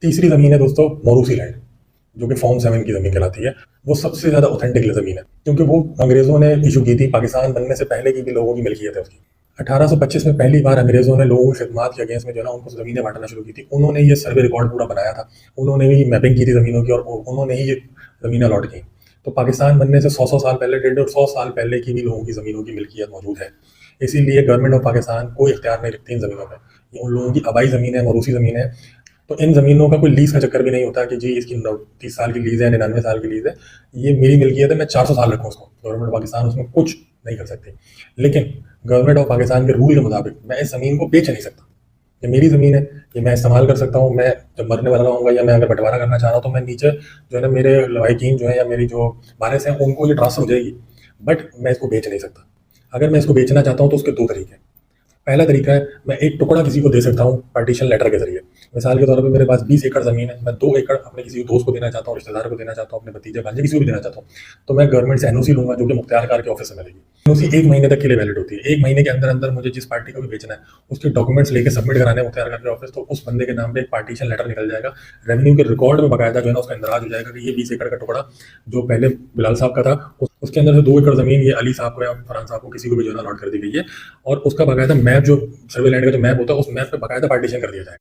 तीसरी ज़मीन है दोस्तों मोरूसी लैंड, जो कि फॉर्म 7 की ज़मीन कहलाती है। वो सबसे ज़्यादा ऑथेंटिक ज़मीन है, क्योंकि वो अंग्रेज़ों ने इशू की थी, पाकिस्तान बनने से पहले की भी लोगों की मिल्कियत है उसकी। 1825 में पहली बार अंग्रेज़ों ने लोगों की खिदमत के अगेंस्ट में जो है ना उनको ज़मीनें बाँटना शुरू की थी। उन्होंने ये सर्वे रिकॉर्ड पूरा बनाया था, उन्होंने भी मैपिंग की थी ज़मीनों की और उन्होंने ही ये ज़मीनें अलॉट की। तो पाकिस्तान बनने से 100 साल पहले, 150 साल पहले की भी लोगों की ज़मीनों की मिल्कियत मौजूद है। इसीलिए गवर्नमेंट ऑफ पाकिस्तान कोई इख्तियार नहीं रखती इन ज़मीनों पे। ये उन लोगों की आबाई ज़मीन है, मौरूसी ज़मीन है। तो इन ज़मीनों का कोई लीज़ का चक्कर भी नहीं होता कि जी इसकी 30 साल की लीज़ है, 99 साल की लीज़ है, ये मेरी मिल्कियत है, मैं 400 साल रखूँ उसको। गवर्नमेंट ऑफ पाकिस्तान उसमें कुछ नहीं कर सकती। लेकिन गवर्नमेंट ऑफ पाकिस्तान के रूल के मुताबिक मैं इस ज़मीन को बेच नहीं सकता। ये मेरी ज़मीन है, ये मैं इस्तेमाल कर सकता हूँ। मैं जब मरने वाला होऊँगा या मैं अगर बँटवारा करना चाह रहा हूँ, तो मैं नीचे जो है ना मेरे लवाहिकीन जो है या मेरी जो वारिस हैं, उनको ये ट्रांसफ़र हो जाएगी। बट मैं इसको बेच नहीं सकता। अगर मैं इसको बेचना चाहता हूँ, तो उसके 2 तरीके हैं। पहला तरीका है, मैं एक टुकड़ा किसी को दे सकता हूँ पार्टीशन लेटर के ज़रिए। मिसाल के तौर पे मेरे पास 20 एकड़ ज़मीन है, मैं 2 एकड़ अपने किसी दोस्त को देना चाहता हूँ, रिश्तेदार को देना चाहता हूँ, अपने भतीजे-भांजे किसी को भी देना चाहता हूँ। तो मैं गवर्नमेंट से एनओसी लूँगा, जो कि मुख्तियार के ऑफिस से मिलेगी। एनओसी 1 महीने तक के लिए वैलिड होती है। 1 महीने के अंदर-अंदर मुझे जिस पार्टी को भी बेचना है, उसके डॉक्यूमेंट्स लेके सबमिट कराने हैं मुख्तियार के ऑफिस, तो उस बंदे के नाम पे एक पार्टीशन लेटर निकल जाएगा। रेवेन्यू के रिकॉर्ड में बाकायदा जो है ना उसका इंदराज हो जाएगा कि ये 20 एकड़ का टुकड़ा जो पहले बिलाल साहब का था, उसके अंदर से 2 एकड़ ज़मीन ये अली साहब को या फरहान साहब को किसी को भी जो है ना अलॉट कर दी गई है। और उसका बाकायदा मैप, जो सर्वे लैंड का जो मैप होता है, उस मैप पे बाकायदा पार्टीशन कर दिया जाएगा।